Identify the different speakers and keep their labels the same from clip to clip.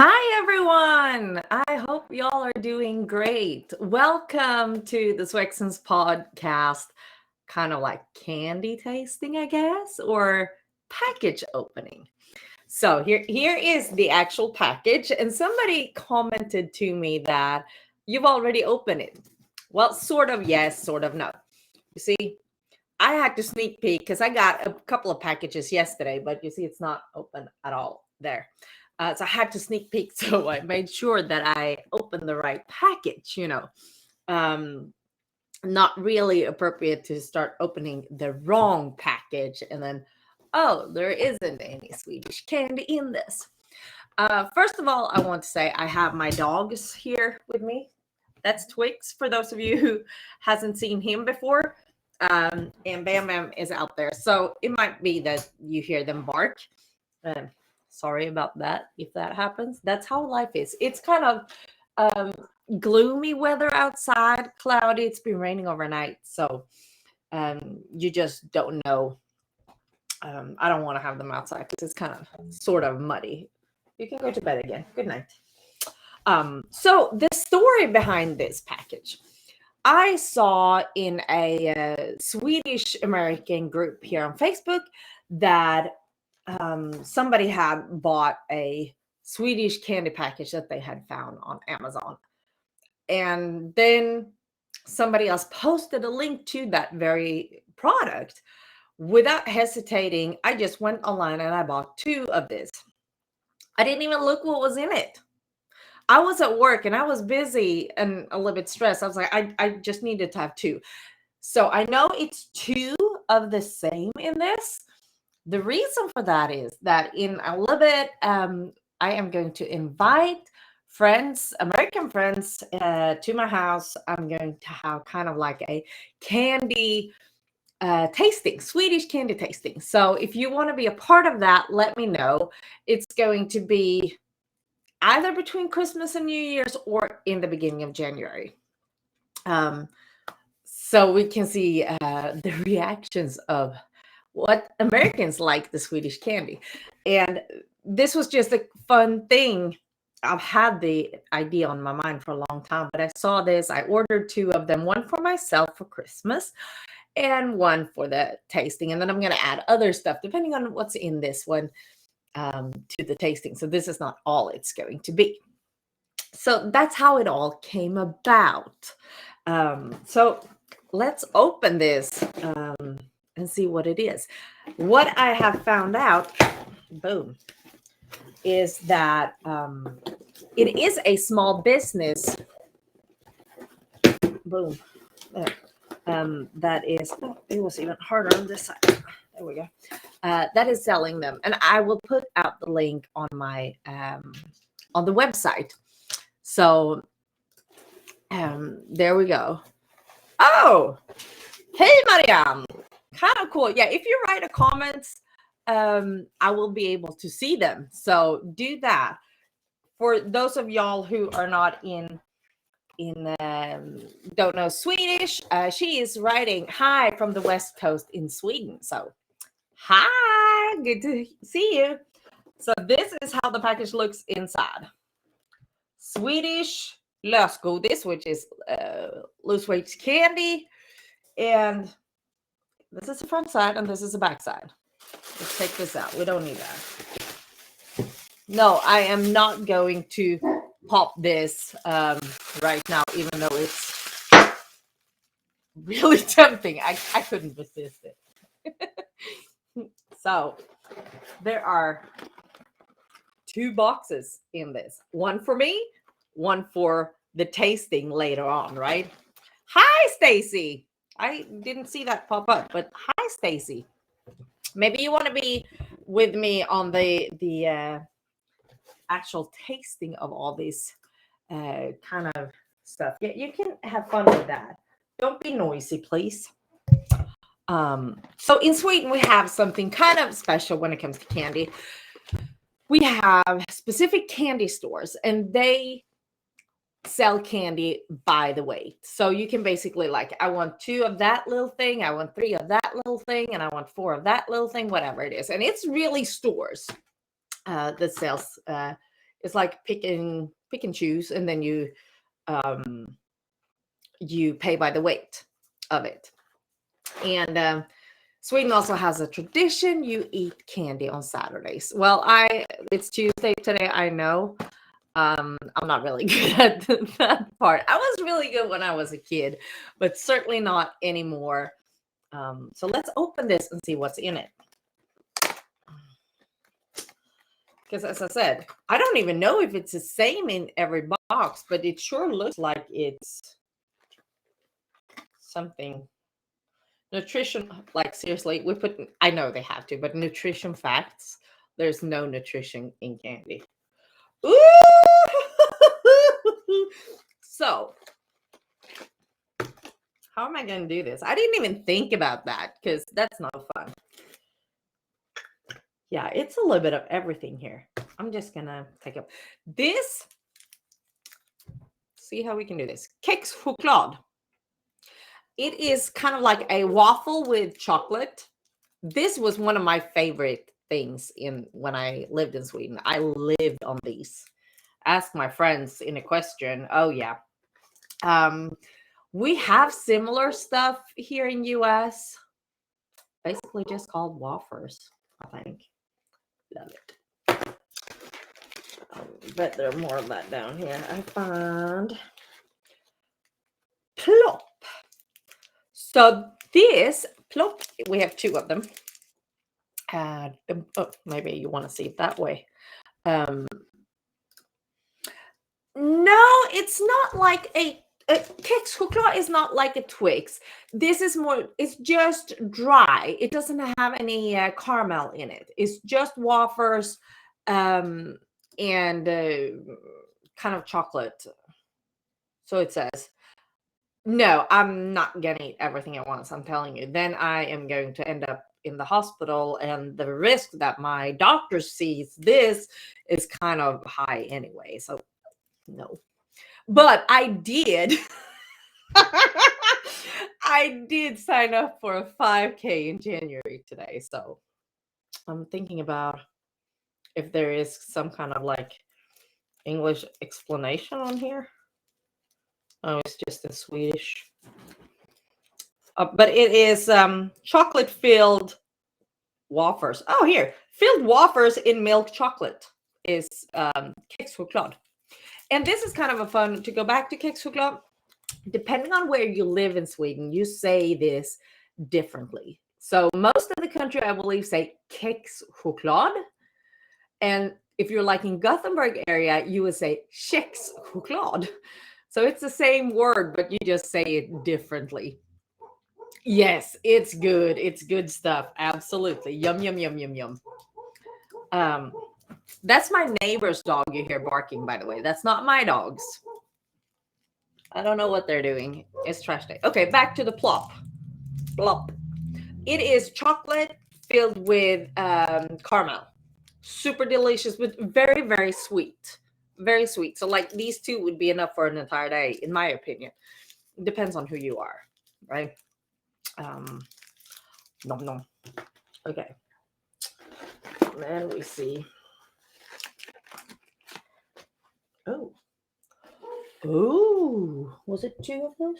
Speaker 1: Hi, everyone. I hope y'all are doing great. Welcome to the Swexons podcast, kind of like candy tasting, I guess, or package opening. So here is the actual package, and somebody commented to me that you've already opened it. Well, sort of yes, sort of no. You see, I had to sneak peek because I got a couple of packages yesterday, but you see, it's not open at all there. So I had to sneak peek, so I made sure that I opened the right package. Um, not really appropriate to start opening the wrong package and then, oh, there isn't any Swedish candy in this. First of all, I want to say I have my dogs here with me. That's Twix, for those of you who hasn't seen him before. And Bam Bam is out there. So it might be that you hear them bark. Um, Sorry about that if that happens. That's how life is. It's kind of um, gloomy weather outside, cloudy. It's been raining overnight. So you just don't know. I don't want to have them outside because it's kind of sort of muddy. You can go to bed again. Good night. So the story behind this package, I saw in a Swedish American group here on Facebook that somebody had bought a Swedish candy package that they had found on Amazon. And then somebody else posted a link to that very product. Without hesitating, I just went online and I bought two of this. I didn't even look what was in it. I was at work and I was busy and a little bit stressed. I was like, I just needed to have two. So I know it's two of the same in this. The reason for that is that in a little bit, I am going to invite friends, American friends, to my house. I'm going to have kind of like a candy tasting, Swedish candy tasting. So if you want to be a part of that, let me know. It's going to be either between Christmas and New Year's or in the beginning of January. So we can see the reactions of what Americans like the Swedish candy. And this was just a fun thing. I've had the idea on my mind for a long time, but I saw this. I ordered two of them, one for myself for Christmas and one for the tasting. And then I'm going to add other stuff depending on what's in this one to the tasting. So this is not all it's going to be. So that's how it all came about. So let's open this and see what it is. What I have found out, boom, is that it is a small business. Boom. That is, oh, it was even harder on this side. There we go. That is selling them, and I will put out the link on my on the website. So there we go. Oh, hey, Marianne. Kind of cool. Yeah, if you write a comments, I will be able to see them. So do that. For those of y'all who are not don't know Swedish, she is writing hi from the West Coast in Sweden. So hi, good to see you. So this is how the package looks inside. Swedish lösgodis, which is loose weight candy. And this is the front side and this is the back side. Let's take this out. We don't need that. No, I am not going to pop this right now, even though it's really tempting. I couldn't resist it. So there are two boxes in this. One for me, one for the tasting later on, right? Hi, Stacy. I didn't see that pop up, but hi, Stacy. Maybe you want to be with me on the actual tasting of all these kind of stuff. Yeah, you can have fun with that. Don't be noisy, please. So in Sweden, we have something kind of special when it comes to candy. We have specific candy stores, and they sell candy by the weight. So you can basically like, I want 2 of that little thing, I want 3 of that little thing, and I want 4 of that little thing, whatever it is. And it's really stores that sells It's like pick and choose, and then you pay by the weight of it. And Sweden also has a tradition. You eat candy on Saturdays. Well, it's Tuesday today, I know. I'm not really good at that part. I was really good when I was a kid, but certainly not anymore. So let's open this and see what's in it. Because as I said, I don't even know if it's the same in every box, but it sure looks like it's something. Nutrition, like seriously, I know they have to, but nutrition facts, there's no nutrition in candy. Ooh! So, how am I going to do this? I didn't even think about that because that's not fun. Yeah, it's a little bit of everything here. I'm just going to take up this. See how we can do this. Kexchoklad. It is kind of like a waffle with chocolate. This was one of my favorite things when I lived in Sweden. I lived on these. Ask my friends in a question. Oh yeah. We have similar stuff here in US. Basically just called wafers, I think. Love it. I bet there are more of that down here. I found plop. So this plop, we have two of them. Maybe you want to see it that way. No, it's not like a Kexchoklad is not like a Twix. This is more, it's just dry. It doesn't have any caramel in it. It's just wafers and kind of chocolate. So it says, no, I'm not going to eat everything at once. I'm telling you. Then I am going to end up in the hospital, and the risk that my doctor sees this is kind of high anyway. So no. But I did. I did sign up for a 5K in January today. So I'm thinking about if there is some kind of like English explanation on here. Oh, it's just in Swedish. But it is chocolate filled wafers. Oh, here. Filled wafers in milk chocolate is Kexchoklad. And this is kind of a fun, to go back to Kexchoklad. Depending on where you live in Sweden, you say this differently. So most of the country, I believe, say Kexchoklad. And if you're like in Gothenburg area, you would say Kexchoklad. So it's the same word, but you just say it differently. Yes, it's good. It's good stuff. Absolutely. Yum, yum, yum, yum, yum. That's my neighbor's dog you hear barking, by the way. That's not my dogs. I don't know what they're doing. It's trash day. Okay, back to the plop. Plop. It is chocolate filled with caramel. Super delicious, but very, very sweet. Very sweet. So like these two would be enough for an entire day, in my opinion. It depends on who you are, right? Nom nom. Okay. Then we see. Oh. Ooh. Was it two of those?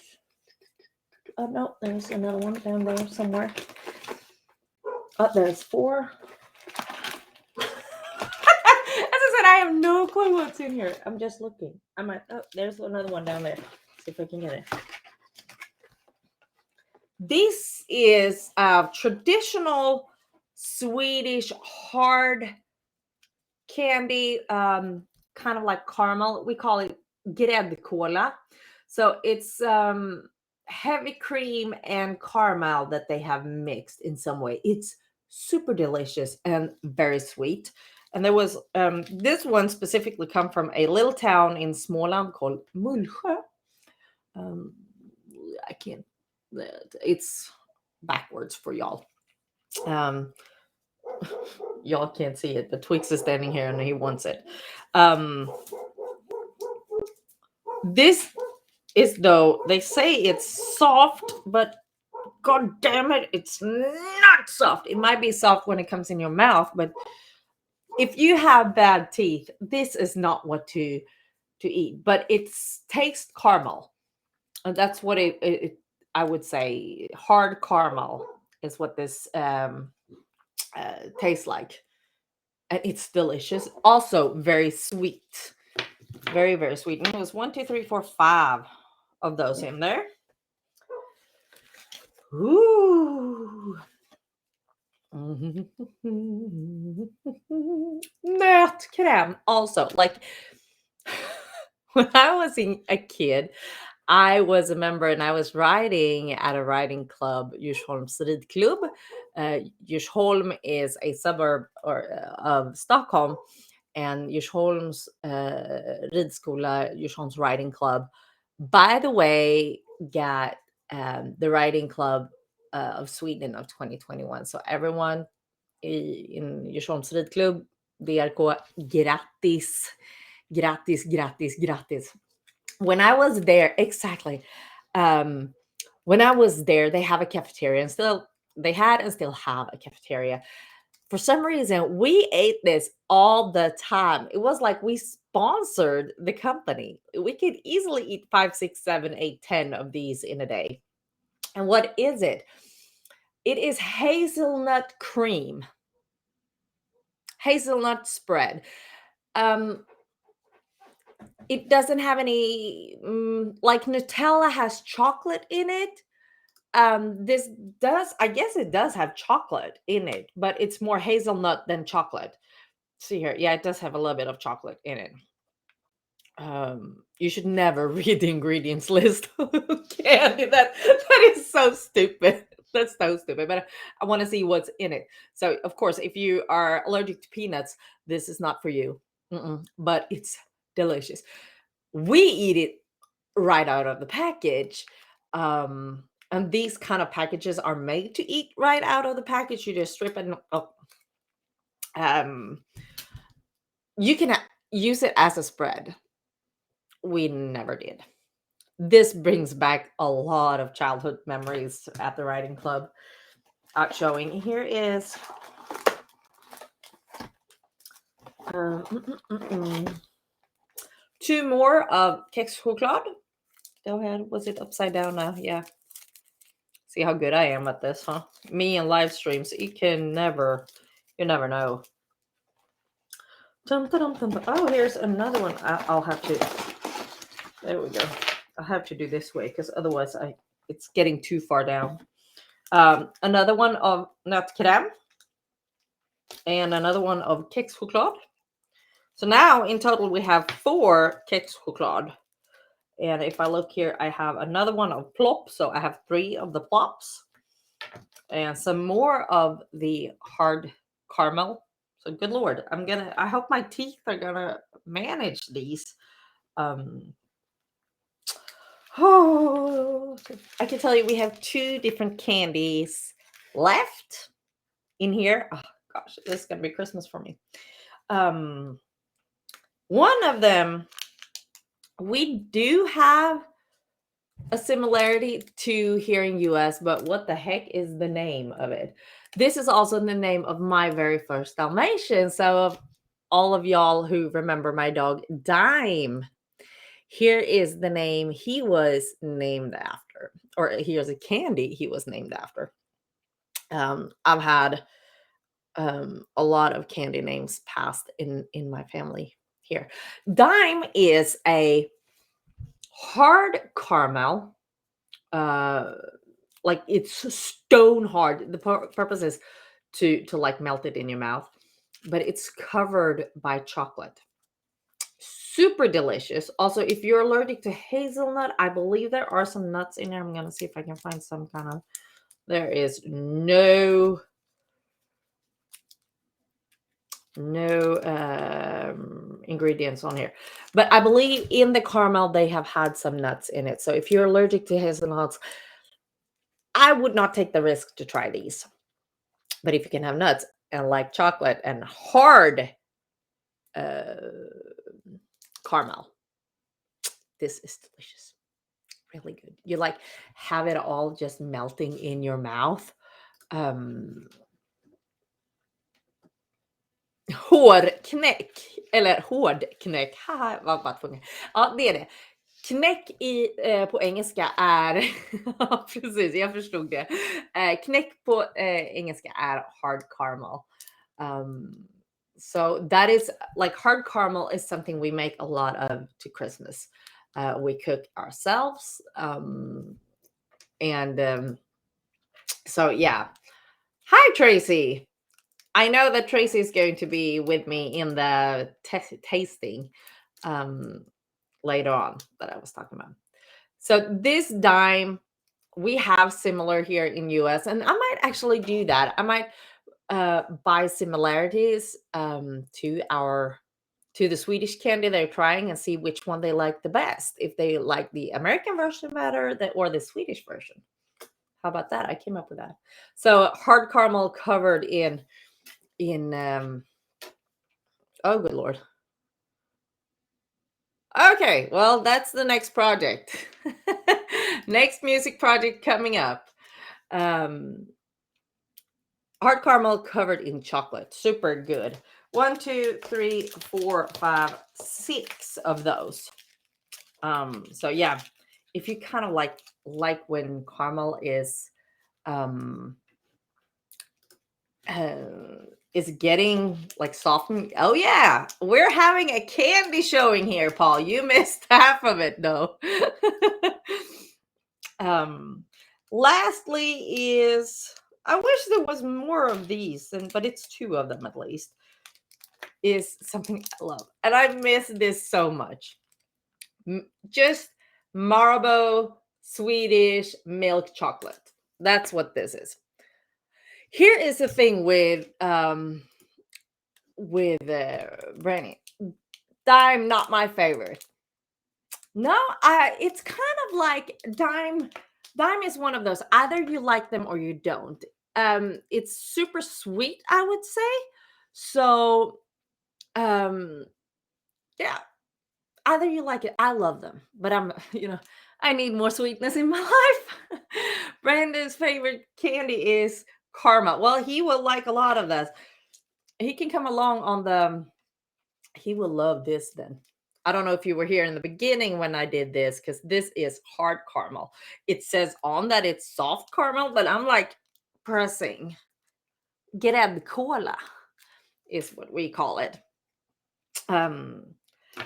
Speaker 1: Oh, no, there's another one down there somewhere. Oh, there's four. As I said, I have no clue what's in here. I'm just looking. There's another one down there. See if I can get it. This is a traditional Swedish hard candy, kind of like caramel. We call it gräddkola. So it's heavy cream and caramel that they have mixed in some way. It's super delicious and very sweet. And there was this one specifically come from a little town in Småland called Mullsjö. I can't. It's backwards for y'all. Y'all can't see it, but Twix is standing here and he wants it. This is, though, they say it's soft, but god damn it, it's not soft. It might be soft when it comes in your mouth, but if you have bad teeth, this is not what to eat, but it's taste caramel. And that's what I would say hard caramel is what this tastes like. And it's delicious. Also very sweet. Very, very sweet. And it was 1, 2, 3, 4, 5 of those in there. Ooh. Nötkräm. Also, like when I was a kid, I was a member and I was riding at a riding club, Djursholms ridklubb. Djursholm is a suburb of Stockholm, and Djursholms ridskola, Djursholms riding club, by the way, got the riding club of Sweden of 2021. So everyone in Djursholms ridklubb, DRK, grattis, grattis, grattis, grattis. When I was there, exactly. Um, when I was there, they have a cafeteria, and still they had and still have a cafeteria. For some reason, we ate this all the time. It was like we sponsored the company. We could easily eat 5, 6, 7, 8, 10 of these in a day. And what is it? It is hazelnut cream, hazelnut spread. Um, it doesn't have any, like Nutella has chocolate in it. This does, I guess it does have chocolate in it, but it's more hazelnut than chocolate. See here, yeah, it does have a little bit of chocolate in it. You should never read the ingredients list of candy. That is so stupid. That's so stupid. But I want to see what's in it. So, of course, if you are allergic to peanuts, this is not for you. But it's delicious. We eat it right out of the package. And these kind of packages are made to eat right out of the package. You just strip it. Um, you can use it as a spread. We never did. This brings back a lot of childhood memories at the riding club. Showing here is two more of kexchoklad. Go ahead. Was it upside down now? Yeah. See how good I am at this, huh? Me and live streams. You never know. Oh, here's another one. I'll have to. There we go. I'll have to do this way because otherwise it's getting too far down. Another one of nötkräm and another one of kexchoklad. So now in total we have 4 kexchoklad. And if I look here, I have another one of plop. So I have 3 of the plops and some more of the hard caramel. So good Lord, I hope my teeth are gonna manage these. Oh, I can tell you we have 2 different candies left in here. Oh gosh, this is gonna be Christmas for me. One of them, we do have a similarity to here in US, but what the heck is the name of it? This is also the name of my very first Dalmatian. So all of y'all who remember my dog Dime, here is the name he was named after, or here's a candy he was named after. I've had a lot of candy names passed in my family here. Dime is a hard caramel, like it's stone hard. The purpose is to like melt it in your mouth, but it's covered by chocolate. Super delicious. Also, if you're allergic to hazelnut, I believe there are some nuts in there. I'm gonna see if I can find some kind of. There is no ingredients on here, but I believe in the caramel they have had some nuts in it. So if you're allergic to hazelnuts, I would not take the risk to try these. But if you can have nuts and like chocolate and hard caramel, this is delicious. Really good. You like have it all just melting in your mouth. hårknäck, eller hårdknäck, haha, vad bara tvungen. Ja, det är det. Knäck på engelska är ja, precis, jag förstod det. Knäck på engelska är hard caramel. Um, so that is like hard caramel is something we make a lot of to Christmas. We cook ourselves. And so, yeah. Hi, Tracy. I know that Tracy is going to be with me in the tasting um, later on that I was talking about. So this dime we have similar here in US, and I might actually do that. I might buy similarities to the Swedish candy they're trying and see which one they like the best. If they like the American version better or the Swedish version. How about that? I came up with that. So hard caramel covered in oh good lord. Okay, well that's the next project. Next music project coming up. Hard caramel covered in chocolate. Super good. 1, 2, 3, 4, 5, 6 of those. So yeah, if you kind of like when caramel is getting like softened. Oh yeah, we're having a candy showing here, Paul. You missed half of it though. Lastly is I wish there was more of these, but it's 2 of them at least. Is something I love, and I miss this so much. Just Marabou Swedish milk chocolate. That's what this is. Here is the thing with Brandy. Dime, not my favorite. No, it's kind of like Dime. Dime is one of those. Either you like them or you don't. It's super sweet, I would say. So, yeah, either you like it. I love them, but I need more sweetness in my life. Brandon's favorite candy is caramel. Well, he will like a lot of this. He can come along on he will love this then. I don't know if you were here in the beginning when I did this, because this is hard caramel. It says on that it's soft caramel, but I'm like pressing. Gräddkola is what we call it.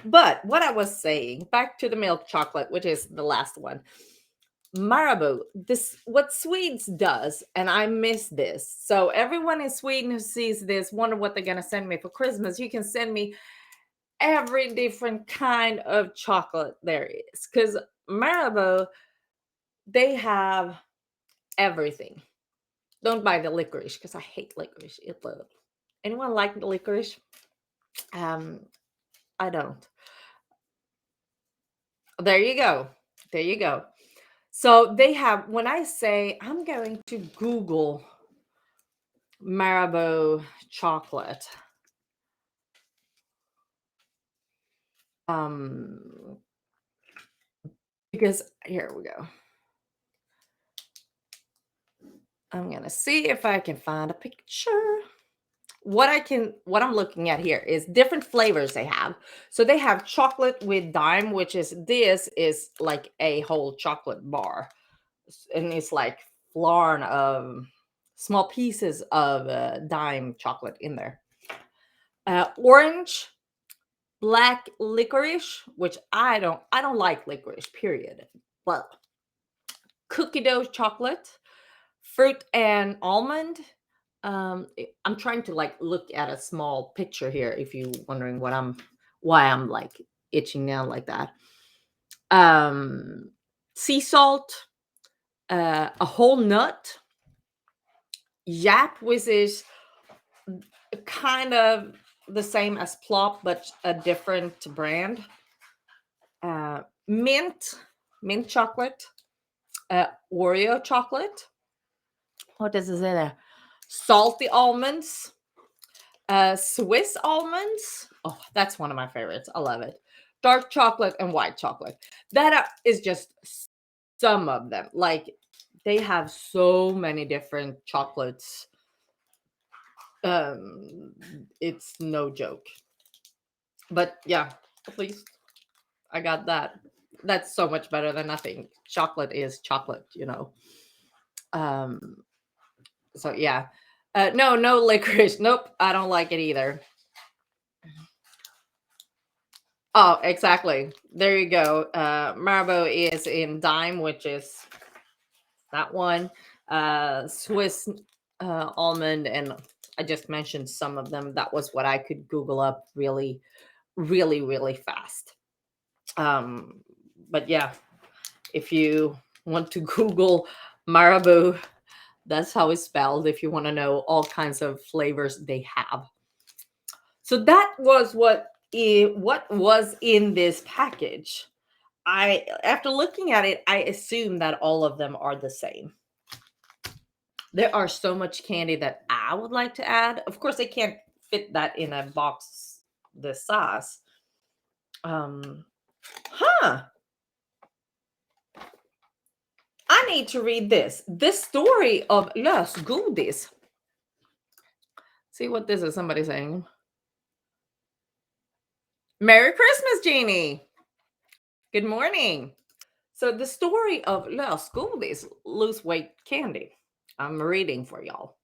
Speaker 1: But what I was saying, back to the milk chocolate, which is the last one. Marabou, this what Swedes does, and I miss this. So everyone in Sweden who sees this wonder what they're gonna send me for Christmas. You can send me every different kind of chocolate there is, because Marabou, they have everything. Don't buy the licorice because I hate licorice. Anyone like the licorice? I don't. There you go. There you go. So they have, when I say I'm going to Google Marabou chocolate, because here we go. I'm gonna see if I can find a picture. What I'm looking at here is different flavors they have. So they have chocolate with dime, which is like a whole chocolate bar, and it's like flarn of small pieces of dime chocolate in there. Orange, black licorice, which I don't like licorice, period. But cookie dough chocolate, fruit and almond. I'm trying to like look at a small picture here if you're wondering why I'm like itching now like that. Sea salt, a whole nut, yap, which is kind of the same as plop but a different brand. Mint chocolate, Oreo chocolate. What does it say there? Salty almonds, Swiss almonds. Oh, that's one of my favorites. I love it. Dark chocolate and white chocolate. That is just some of them. Like they have so many different chocolates. Um, it's no joke. But yeah, at least I got that. That's so much better than nothing. Chocolate is chocolate, you know. Um, so yeah. No, no licorice. Nope, I don't like it either. Oh, exactly. There you go. Marabou is in dime, which is that one. Swiss almond, and I just mentioned some of them. That was what I could Google up really, really, really fast. Um, but yeah, if you want to Google Marabou, that's how it's spelled. If you want to know all kinds of flavors they have. So that was what was in this package. I After looking at it, I assume that all of them are the same. There are so much candy that I would like to add. Of course, I can't fit that in a box this size. Um, huh. I need to read this. This story of lösgodis. See what this is. Somebody saying, Merry Christmas, Jeannie. Good morning. So the story of lösgodis, lose weight candy. I'm reading for y'all.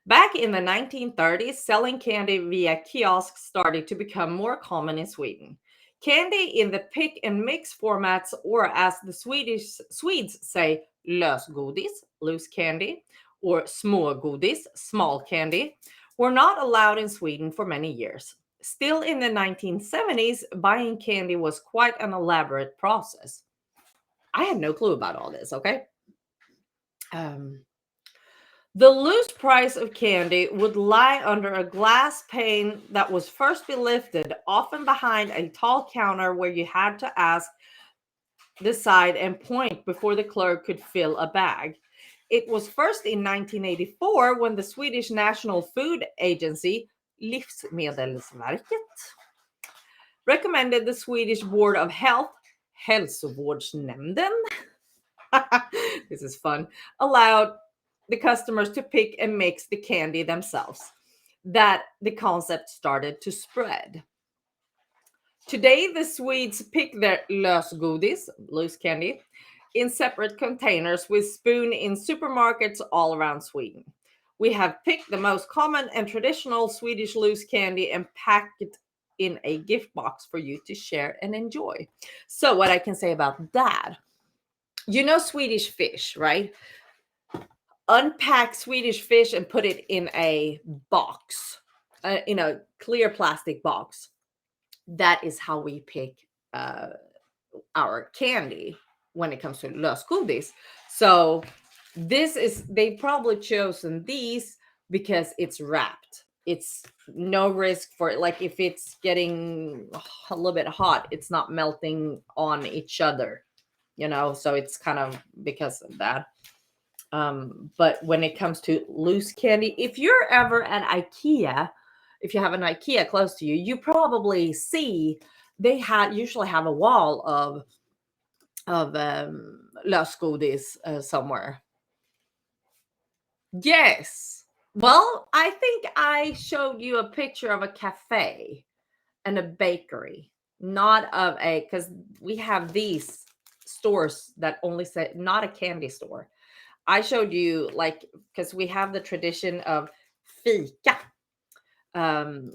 Speaker 1: Back in the 1930s, selling candy via kiosks started to become more common in Sweden. Candy in the pick and mix formats, or as the Swedes say, lösgodis, loose candy, or smågodis, small candy, were not allowed in Sweden for many years. Still in the 1970s, buying candy was quite an elaborate process. I had no clue about all this, okay? Um, The loose price of candy would lie under a glass pane that was first be lifted, often behind a tall counter where you had to ask, decide, and point before the clerk could fill a bag. It was first in 1984 when the Swedish National Food Agency, Livsmedelsverket, recommended the Swedish Board of Health, Hälsovårdsnämnden, this is fun, allowed the customers to pick and mix the candy themselves. That the concept started to spread. Today, the Swedes pick their lösgodis, loose candy, in separate containers with spoon in supermarkets all around Sweden. We have picked the most common and traditional Swedish loose candy and packed it in a gift box for you to share and enjoy. So, what I can say about that, you know, Swedish fish, right? Unpack Swedish fish and put it in a box, in a clear plastic box. That is how we pick uh, our candy when it comes to lösgodis. So they've probably chosen these because it's wrapped. It's no risk for it. Like if it's getting a little bit hot, it's not melting on each other, you know. So it's kind of because of that. But when it comes to loose candy, if you're ever at IKEA, if you have an IKEA close to you, you probably see they usually have a wall of lösgodis somewhere. Yes. Well, I think I showed you a picture of a cafe and a bakery, not of a, because we have these stores that only say not a candy store. I showed you, like, because we have the tradition of fika. Um,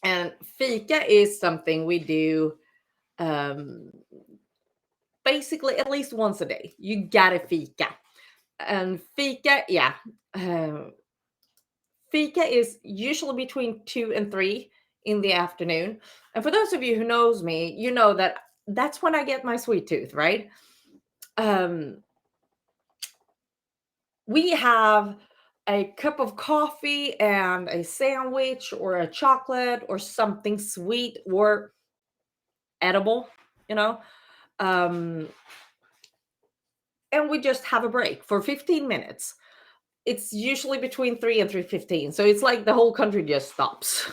Speaker 1: and fika is something we do um, basically at least once a day. You got a fika. And fika, yeah. Fika is usually between 2 and 3 in the afternoon. And for those of you who knows me, you know that that's when I get my sweet tooth, right? Um, we have a cup of coffee and a sandwich or a chocolate or something sweet or edible, you know. Um, and we just have a break for 15 minutes. It's usually between 3 and 3:15. So it's like the whole country just stops.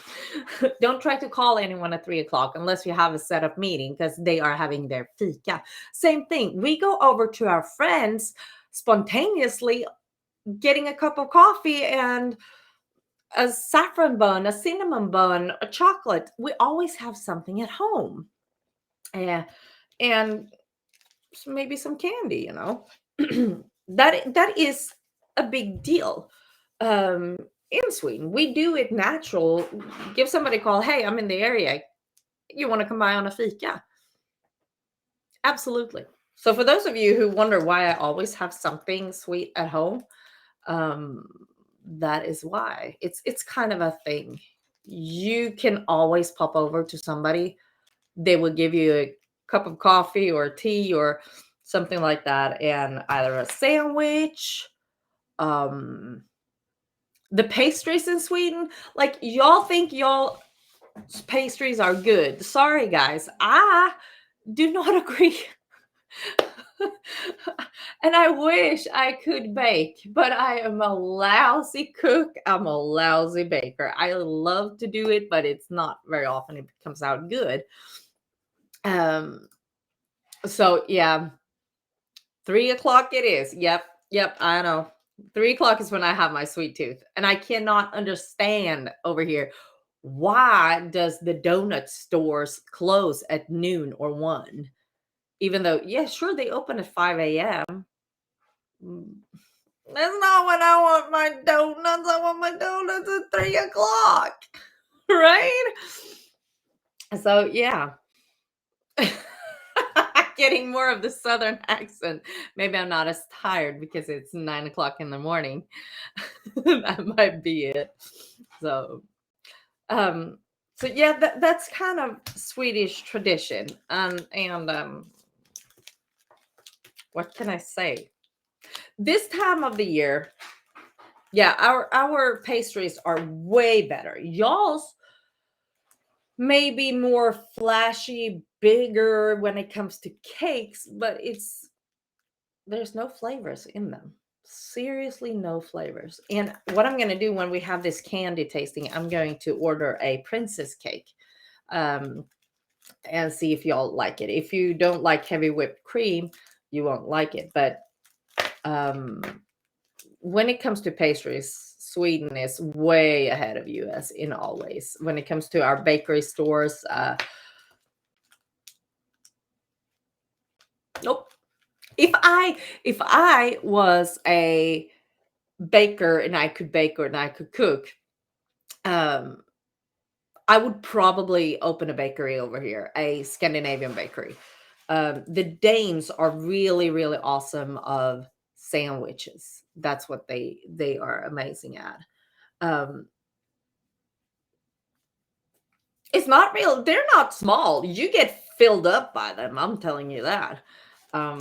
Speaker 1: Don't try to call anyone at 3 o'clock unless you have a set up meeting because they are having their fika. Same thing. We go over to our friends spontaneously, getting a cup of coffee and a saffron bun, a cinnamon bun, a chocolate. We always have something at home. And maybe some candy, that is a big deal. In Sweden, we do it natural. Give somebody a call. Hey, I'm in the area. You want to come by on a fika? Absolutely. So for those of you who wonder why I always have something sweet at home, um, that is why. It's kind of a thing. You can always pop over to somebody. They will give you a cup of coffee or tea or something like that, and either a sandwich. Um, the pastries in Sweden, like y'all think y'all pastries are good. Sorry, guys, I do not agree. And I wish I could bake, but I am a lousy cook. I'm a lousy baker. I love to do it, but it's not very often it comes out good. Um, so yeah, 3 o'clock it is. Yep, I know. 3 o'clock is when I have my sweet tooth. And I cannot understand over here, why does the donut stores close at noon or 1? Even though, yeah, sure, they open at 5 a.m. Mm, That's not when I want my donuts. I want my donuts at 3 o'clock. Right? So yeah. Getting more of the southern accent. Maybe I'm not as tired because it's 9 o'clock in the morning. That might be it. So um so yeah, that's kind of Swedish tradition. And what can I say? This time of the year, yeah, our pastries are way better. Y'all's may be more flashy, bigger when it comes to cakes, but there's no flavors in them. Seriously, no flavors. And what I'm going to do when we have this candy tasting, I'm going to order a princess cake, um, and see if y'all like it. If you don't like heavy whipped cream, you won't like it. But um, when it comes to pastries, Sweden is way ahead of US in all ways. When it comes to our bakery stores, nope. If I was a baker and I could bake or and I could cook, um, I would probably open a bakery over here, a Scandinavian bakery. The Danes are really, really awesome of sandwiches. That's what they are amazing at. Um, it's not real. They're not small. You get filled up by them. I'm telling you that. Um,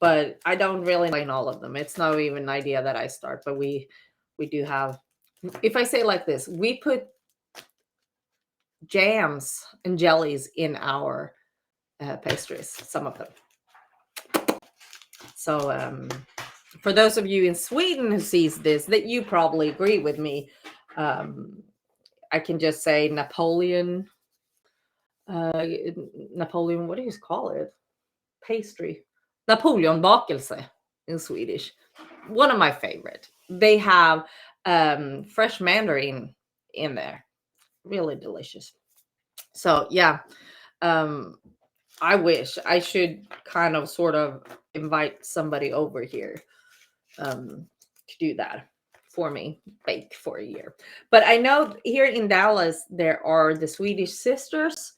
Speaker 1: but I don't really like all of them. It's not even an idea that I start, but we do have. If I say it like this, we put jams and jellies in our pastries, some of them. So for those of you in Sweden who sees this, that you probably agree with me. Um, I can just say uh, Napoleon, what do you call it? Pastry. Napoleon bakelse in Swedish. One of my favorite. They have fresh mandarin in there. Really delicious. So yeah, um, I wish I should kind of sort of invite somebody over here to do that for me, bake for a year. But I know here in Dallas there are the Swedish sisters.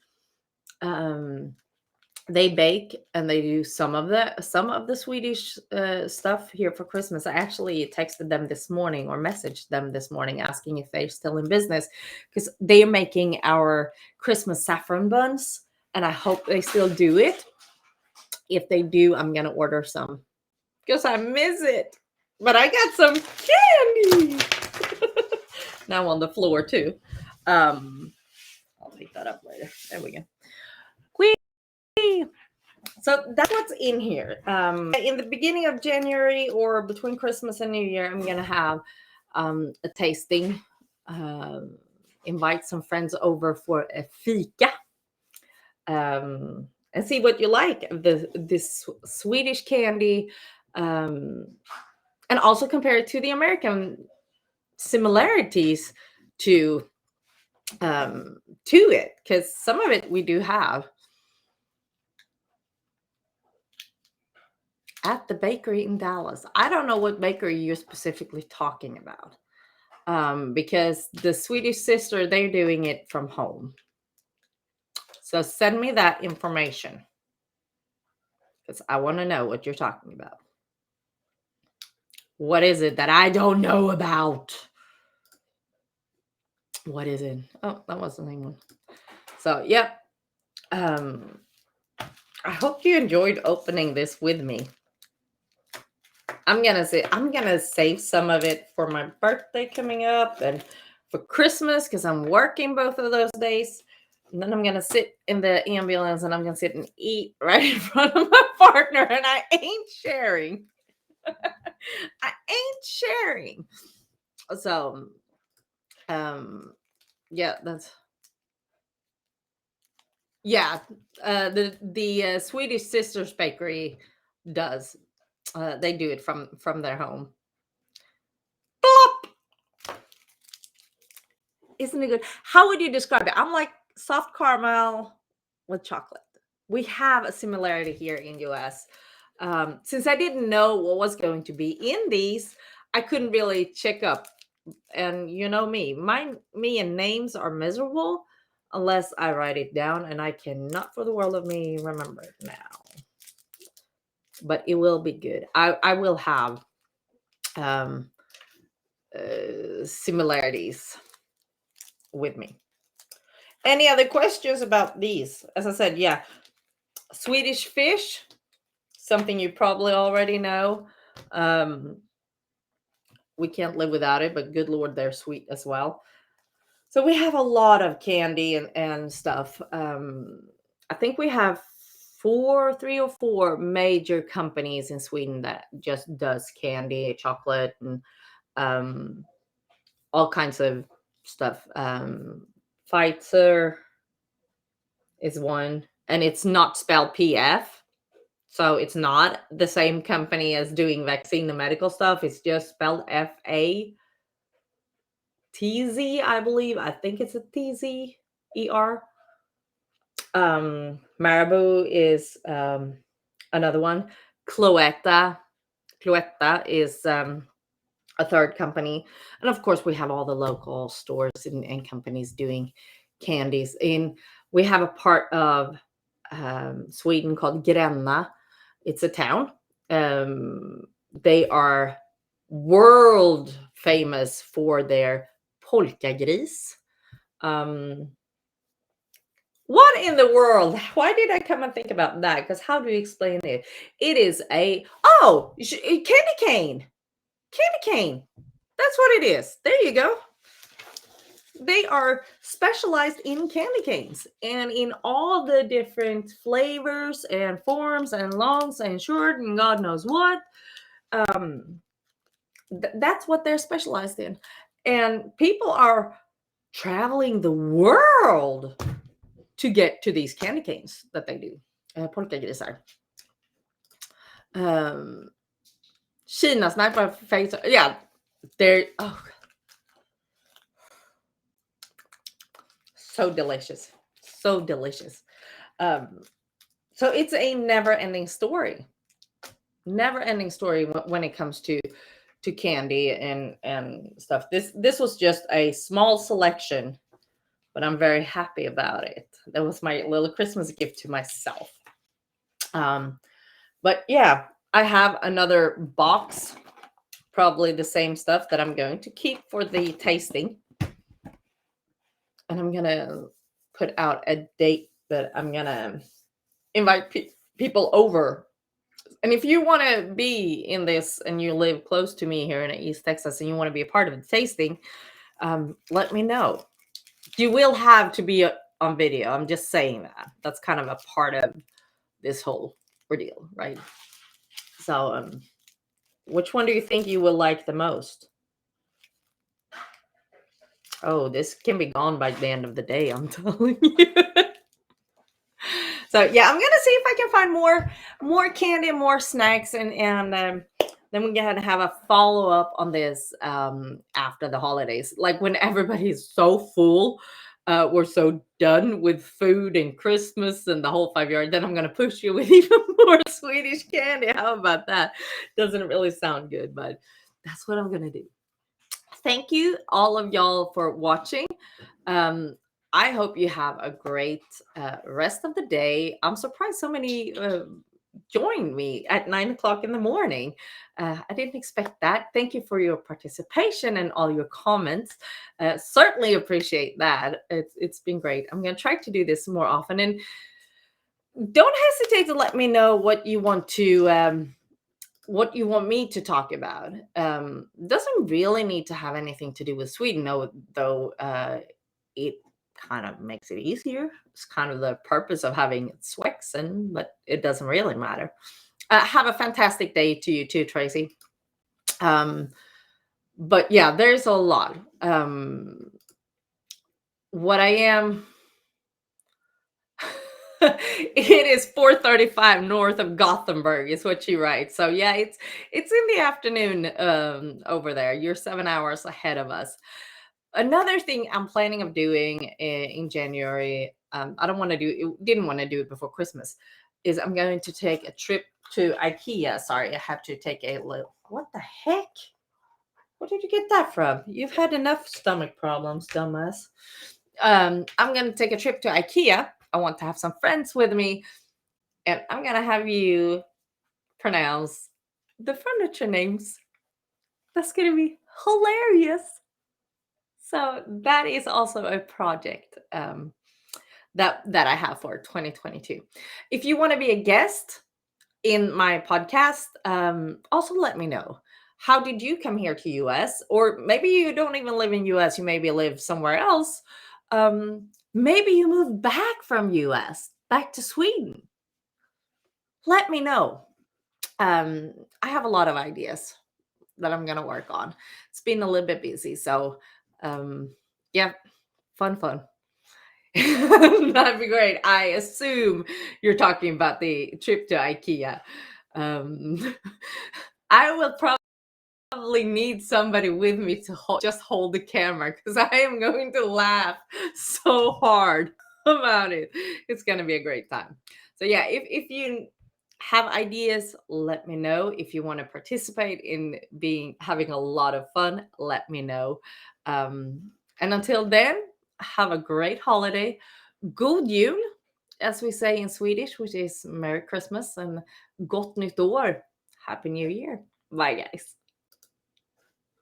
Speaker 1: Um, they bake and they do some of the Swedish stuff here for Christmas. I actually texted them this morning or messaged them this morning asking if they're still in business because they are making our Christmas saffron buns, and I hope they still do it. If they do, I'm gonna order some because I miss it. But I got some candy now on the floor too. I'll pick that up later. There we go. Whee! So that's what's in here. In the beginning of January or between Christmas and New Year, I'm gonna have a tasting. Invite some friends over for a fika, and see what you like of this Swedish candy, and also compare it to the American similarities to it, because some of it we do have at the bakery in Dallas. I don't know what bakery you're specifically talking about, because the Swedish sister, they're doing it from home. So send me that information, because I want to know what you're talking about. What is it that I don't know about? What is it? Oh, that wasn't anyone. So, yep. I hope you enjoyed opening this with me. I'm gonna save some of it for my birthday coming up and for Christmas, because I'm working both of those days. And then I'm gonna sit in the ambulance and I'm gonna sit and eat right in front of my partner, and I ain't sharing. I ain't sharing. So, yeah, the Swedish Sisters Bakery does. They do it from their home. Plop! Isn't it good? How would you describe it? I'm like soft caramel with chocolate. We have a similarity here in US. Since I didn't know what was going to be in these, I couldn't really check up. And you know me and names are miserable unless I write it down, and I cannot for the world of me remember it now. But it will be good. I will have similarities with me. Any other questions about these? As I said, yeah, Swedish fish, something you probably already know. We can't live without it, but good Lord, they're sweet as well. So we have a lot of candy and stuff. I think we have 3 or 4 major companies in Sweden that just does candy, chocolate, and all kinds of stuff. Pfizer is one, and it's not spelled PF. So it's not the same company as doing vaccine, the medical stuff. It's just spelled FATZ, I believe. I think it's a TZER. Marabou is another one. Cloetta is a third company. And of course, we have all the local stores and companies doing candies. We have a part of Sweden called Gränna. It's a town. They are world famous for their polkagris. What in the world? Why did I come and think about that? Because how do you explain it? It is candy cane. Candy cane. That's what it is. There you go. They are specialized in candy canes and in all the different flavors and forms and longs and short and God knows what. That's what they're specialized in. And people are traveling the world to get to these candy canes that they do. Polkagrisar. Kina sniper face. Yeah, they're so delicious. So delicious. So it's a never-ending story. Never-ending story when it comes to candy and stuff. This was just a small selection, but I'm very happy about it. That was my little Christmas gift to myself. But yeah, I have another box, probably the same stuff that I'm going to keep for the tasting. And I'm going to put out a date that I'm going to invite people over. And if you want to be in this and you live close to me here in East Texas and you want to be a part of the tasting, let me know. You will have to be on video. I'm just saying that. That's kind of a part of this whole ordeal, right? So, which one do you think you will like the most? Oh, this can be gone by the end of the day, I'm telling you. So yeah, I'm gonna see if I can find more candy, more snacks, and Then we're gonna have a follow-up on this after the holidays. Like when everybody is so full, we're so done with food and Christmas and the whole 5 yard. Then I'm gonna push you with even more Swedish candy. How about that? Doesn't really sound good, but that's what I'm gonna do. Thank you, all of y'all, for watching. Um, I hope you have a great rest of the day. I'm surprised so many joined me at 9 o'clock in the morning. I didn't expect that. Thank you for your participation and all your comments. Certainly appreciate that. It's been great. I'm going to try to do this more often. And don't hesitate to let me know what you want to. What you want me to talk about. Doesn't really need to have anything to do with Sweden, though. It kind of makes it easier. It's kind of the purpose of having Swexen, but it doesn't really matter. Have a fantastic day to you too, Tracy. But yeah, there's a lot. What I am. It is 4:35 north of Gothenburg is what she writes. So yeah, it's in the afternoon over there. You're 7 hours ahead of us. Another thing I'm planning of doing in January, I don't want to do it, didn't want to do it before Christmas, is I'm going to take a trip to IKEA. Sorry, I have to take a little. What the heck? Where did you get that from? You've had enough stomach problems, dumbass. I'm going to take a trip to IKEA. I want to have some friends with me, and I'm going to have you pronounce the furniture names. That's going to be hilarious. So that is also a project that I have for 2022. If you want to be a guest in my podcast, also let me know. How did you come here to US? Or maybe you don't even live in US, you maybe live somewhere else. Maybe you moved back from US, back to Sweden. Let me know. I have a lot of ideas that I'm gonna work on. It's been a little bit busy, so yeah, fun. That'd be great. I assume you're talking about the trip to IKEA. Um, I will probably need somebody with me to just hold the camera because I am going to laugh so hard about it. It's going to be a great time. So yeah, if you have ideas, let me know. If you want to participate in being having a lot of fun, let me know. And until then, have a great holiday. God jul, as we say in Swedish, which is Merry Christmas, and Gott Nytt År. Happy New Year. Bye, guys.